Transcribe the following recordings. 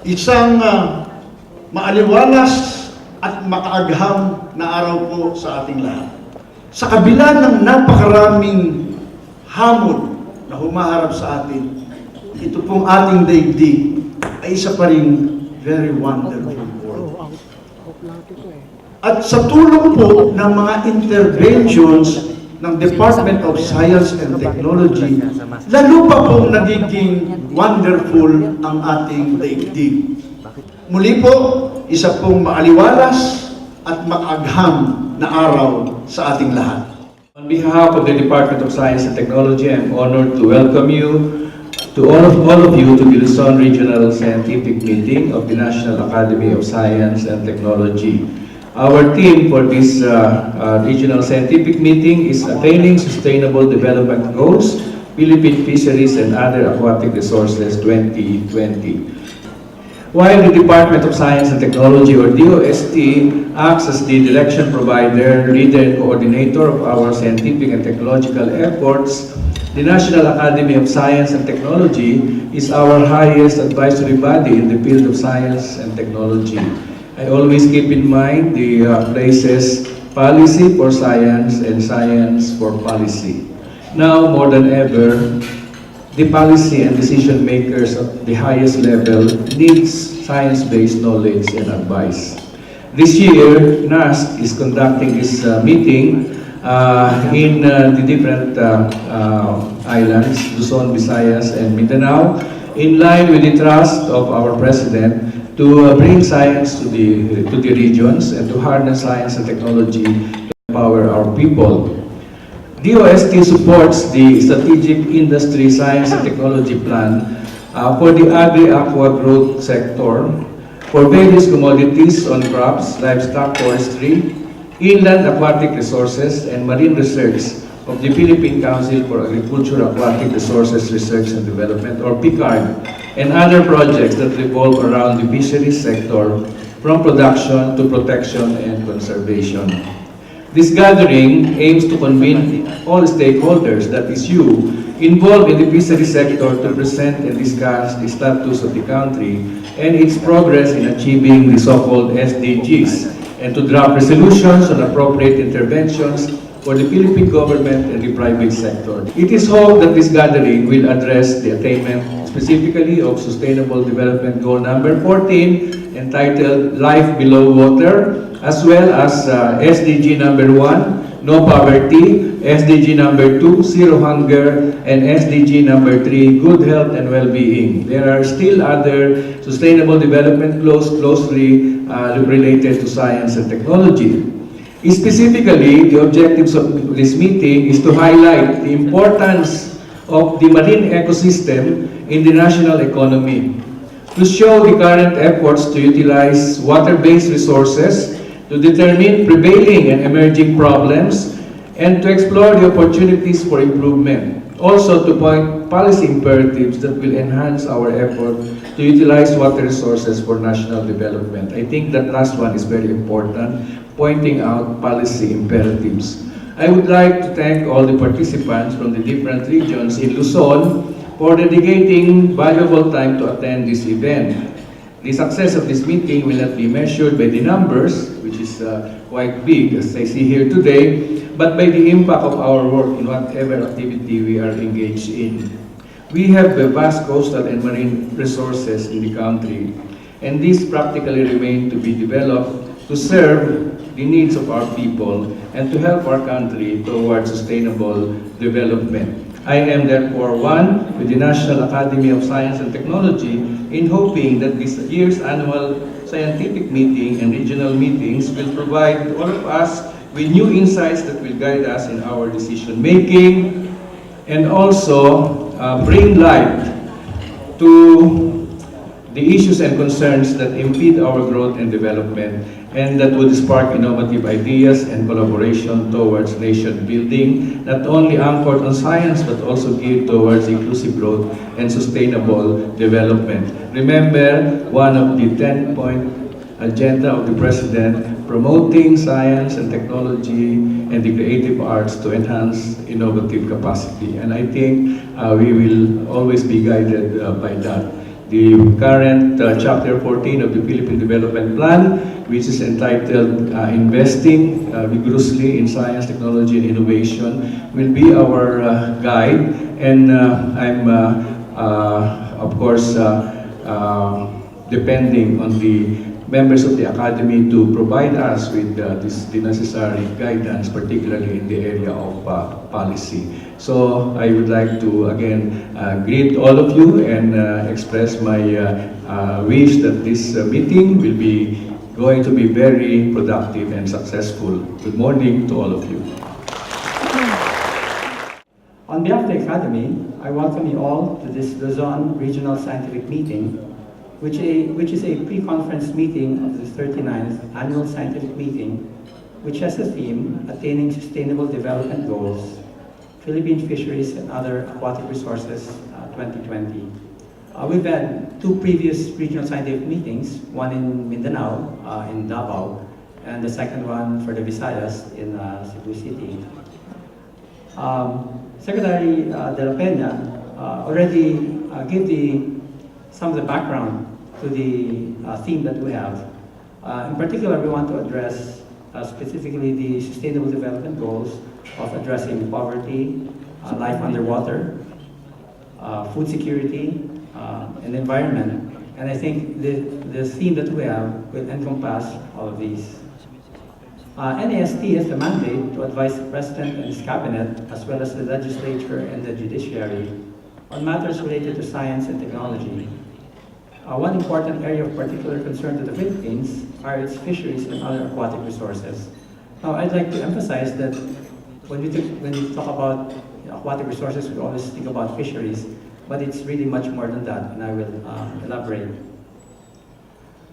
Isang maaliwalas at makaagham na araw po sa ating lahat. Sa kabila ng napakaraming hamon na humaharap sa atin, ito pong ating daigdig ay isa pa rin very wonderful world. At sa tulong po ng mga interventions ng Department of Science and Technology, lalo pa pong nagiging wonderful ang ating daigdig. Muli po, isa pong maaliwalas at makaagham na araw sa ating lahat. On behalf of the Department of Science and Technology, I'm honored to welcome you, to all of you, to the Luzon Regional Scientific Meeting of the National Academy of Science and Technology. Our theme for this regional scientific meeting is Attaining Sustainable Development Goals, Philippine Fisheries and Other Aquatic Resources 2020. While the Department of Science and Technology, or DOST, acts as the direction provider, leader, and coordinator of our scientific and technological efforts, the National Academy of Science and Technology is our highest advisory body in the field of science and technology. I always keep in mind the phrases policy for science and science for policy. Now, more than ever, the policy and decision makers at the highest level needs science-based knowledge and advice. This year, NAST is conducting this meeting in the different islands, Luzon, Visayas, and Mindanao, in line with the trust of our President to bring science to the regions and to harness science and technology to empower our people. DOST supports the Strategic Industry Science and Technology Plan for the agri-aqua growth sector for various commodities on crops, livestock, forestry, inland aquatic resources, and marine research of the Philippine Council for Agriculture, Aquatic Resources Research and Development, or PICARD, and other projects that revolve around the fisheries sector from production to protection and conservation. This gathering aims to convene all stakeholders, that is you, involved in the fisheries sector to present and discuss the status of the country and its progress in achieving the so-called SDGs, and to draft resolutions on appropriate interventions for the Philippine government and the private sector. It is hoped that this gathering will address the attainment specifically of Sustainable Development Goal number 14, entitled Life Below Water, as well as SDG number 1, No Poverty, SDG number 2, Zero Hunger, and SDG number 3, Good Health and Well-Being. There are still other Sustainable Development Goals closely related to science and technology. Specifically, the objectives of this meeting is to highlight the importance of the marine ecosystem in the national economy, to show the current efforts to utilize water-based resources to determine prevailing and emerging problems, and to explore the opportunities for improvement. Also, to point policy imperatives that will enhance our effort to utilize water resources for national development. I think that last one is very important, pointing out policy imperatives. I would like to thank all the participants from the different regions in Luzon for dedicating valuable time to attend this event. The success of this meeting will not be measured by the numbers, which is quite big as I see here today, but by the impact of our work in whatever activity we are engaged in. We have vast coastal and marine resources in the country, and these practically remain to be developed to serve the needs of our people and to help our country towards sustainable development. I am therefore one with the National Academy of Science and Technology in hoping that this year's annual scientific meeting and regional meetings will provide all of us with new insights that will guide us in our decision making and also bring light to the issues and concerns that impede our growth and development, and that would spark innovative ideas and collaboration towards nation building, not only anchored on science but also geared towards inclusive growth and sustainable development. Remember, one of the 10-point agenda of the President, promoting science and technology and the creative arts to enhance innovative capacity. And I think we will always be guided by that. the current Chapter 14 of the Philippine Development Plan, which is entitled Investing Vigorously in Science, Technology, and Innovation, will be our guide. And I'm, of course, depending on the members of the Academy to provide us with the necessary guidance, particularly in the area of policy. So I would like to again greet all of you and express my wish that this meeting will be going to be very productive and successful. Good morning to all of you. On behalf of the Academy, I welcome you all to this Luzon Regional Scientific Meeting, which is a pre-conference meeting of the 39th Annual Scientific Meeting, which has the theme, Attaining Sustainable Development Goals, Philippine Fisheries and Other Aquatic Resources 2020. We've had two previous regional scientific meetings, one in Mindanao, in Davao, and the second one for the Visayas in Cebu City. Secretary De La Peña already gave some of the background to the theme that we have. In particular, we want to address specifically the Sustainable Development Goals of addressing poverty, life underwater, food security, and environment. And I think the theme that we have will encompass all of these. NAST has the mandate to advise the President and his Cabinet, as well as the Legislature and the Judiciary, on matters related to science and technology. One important area of particular concern to the Philippines are its fisheries and other aquatic resources. Now, I'd like to emphasize that when we talk about aquatic resources, we always think about fisheries, but it's really much more than that, and I will elaborate.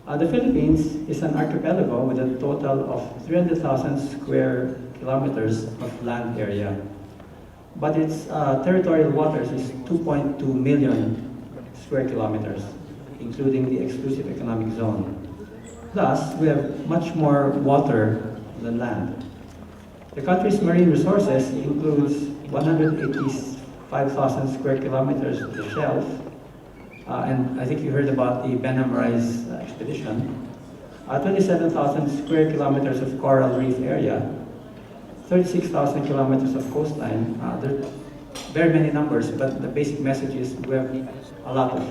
The Philippines is an archipelago with a total of 300,000 square kilometers of land area, but its territorial waters is 2.2 million square kilometers, including the exclusive economic zone. Thus, we have much more water than land. The country's marine resources includes 185,000 square kilometers of the shelf, and I think you heard about the Benham Rise expedition, 27,000 square kilometers of coral reef area, 36,000 kilometers of coastline. There are very many numbers, but the basic message is we have a lot of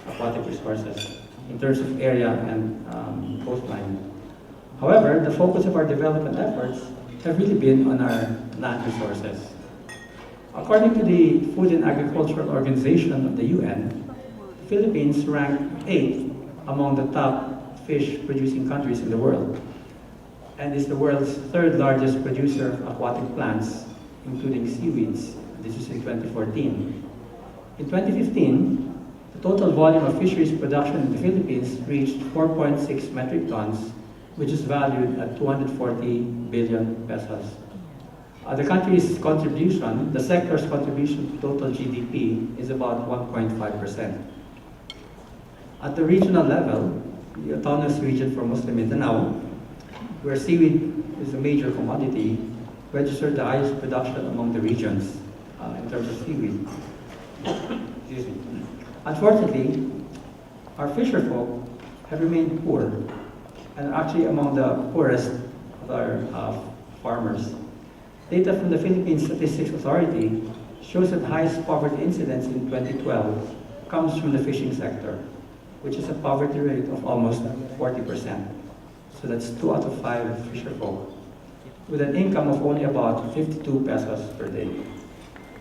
aquatic resources in terms of area and coastline. However, the focus of our development efforts have really been on our land resources. According to the Food and Agricultural Organization of the UN, the Philippines ranked 8th among the top fish-producing countries in the world, and is the world's third largest producer of aquatic plants, including seaweeds. This is in 2014. In 2015, the total volume of fisheries production in the Philippines reached 4.6 metric tons, which is valued at 240 billion pesos. The country's contribution, the sector's contribution to total GDP is about 1.5%. At the regional level, the autonomous region for Muslim Mindanao, where seaweed is a major commodity, registered the highest production among the regions in terms of seaweed. Excuse me. Unfortunately, our fisherfolk have remained poor and are actually among the poorest of our farmers. Data from the Philippine Statistics Authority shows that the highest poverty incidence in 2012 comes from the fishing sector, which is a poverty rate of almost 40%. So that's 2 out of 5 fisherfolk, with an income of only about 52 pesos per day.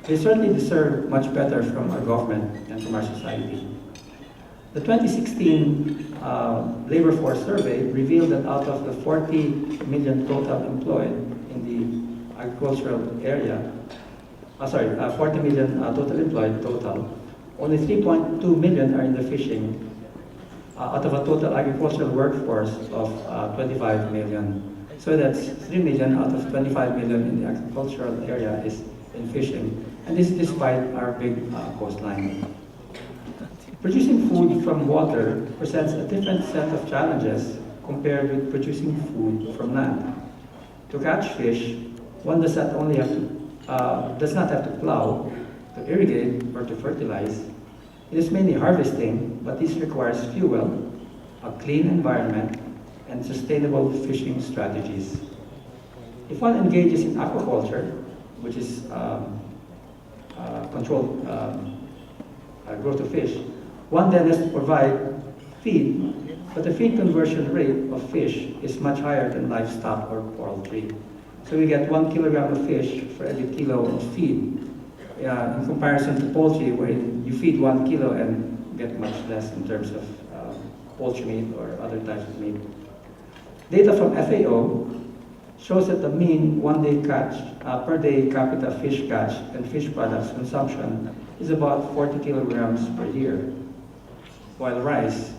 They certainly deserve much better from our government and from our society. The 2016 labor force survey revealed that out of the 40 million total employed in the agricultural area, 40 million total employed total, only 3.2 million are in the fishing, out of a total agricultural workforce of 25 million. So that's 3 million out of 25 million in the agricultural area is in fishing. And this is despite our big coastline. Producing food from water presents a different set of challenges compared with producing food from land. To catch fish, one does not have to plow, to irrigate, or to fertilize. It is mainly harvesting, but this requires fuel, a clean environment, and sustainable fishing strategies. If one engages in aquaculture, which is controlled growth of fish, one then has to provide feed, but the feed conversion rate of fish is much higher than livestock or poultry. So we get 1 kilogram of fish for every kilo of feed, in comparison to poultry, where you feed 1 kilo and get much less in terms of poultry meat or other types of meat. Data from FAO shows that the mean one-day catch, per day capita fish catch and fish products consumption is about 40 kilograms per year, while rice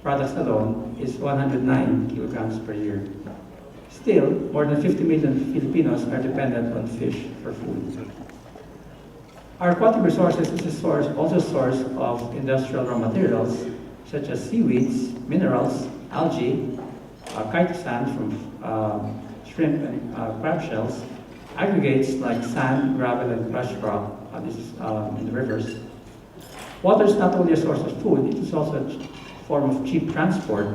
products alone is 109 kilograms per year. Still, more than 50 million Filipinos are dependent on fish for food. Our aquatic resources is also a source of industrial raw materials such as seaweeds, minerals, algae, chitosan from shrimp and crab shells, aggregates like sand, gravel, and crushed rock in the rivers. Water is not only a source of food, it is also a form of cheap transport.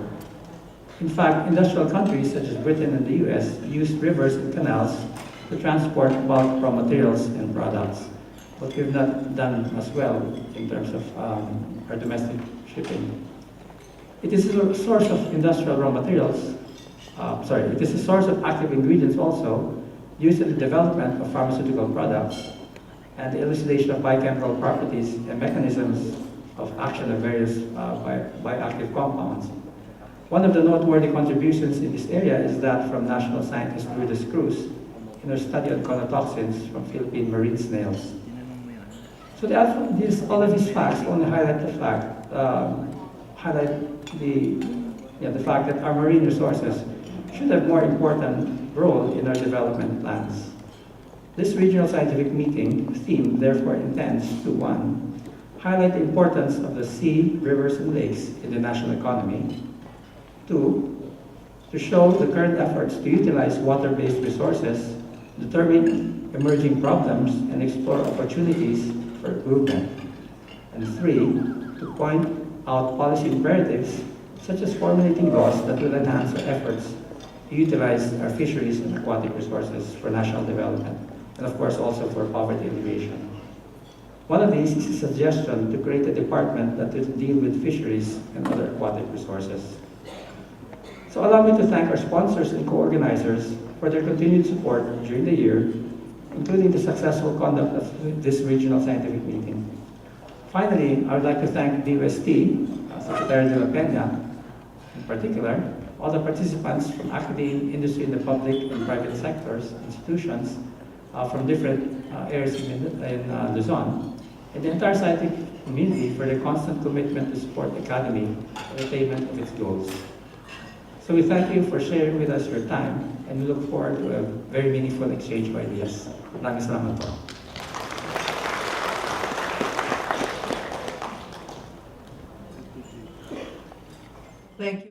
In fact, industrial countries such as Britain and the US use rivers and canals to transport bulk raw materials and products. But we've not done as well in terms of our domestic shipping. It is a source of industrial raw materials. It is a source of active ingredients also used in the development of pharmaceutical products and the elucidation of biochemical properties and mechanisms of action of various bioactive compounds. One of the noteworthy contributions in this area is that from national scientist Lourdes Cruz in her study on conotoxins from Philippine marine snails. So all of these facts only highlight the fact, the fact that our marine resources should have more important role in our development plans. This regional scientific meeting theme therefore intends to 1. Highlight the importance of the sea, rivers, and lakes in the national economy. 2. To show the current efforts to utilize water-based resources, determine emerging problems, and explore opportunities for improvement. And 3. To point out policy imperatives, such as formulating laws that will enhance our efforts to utilize our fisheries and aquatic resources for national development, and of course also for poverty alleviation. One of these is a suggestion to create a department that will deal with fisheries and other aquatic resources. So allow me to thank our sponsors and co-organizers for their continued support during the year, including the successful conduct of this regional scientific meeting. Finally, I would like to thank DOST, Secretary de la Peña, in particular, all the participants from academia, industry, and the public and private sectors, institutions, from different areas in Luzon, and the entire scientific community for their constant commitment to support the Academy and attainment of its goals. So we thank you for sharing with us your time, and we look forward to a very meaningful exchange of ideas. Maraming salamat po. Thank you.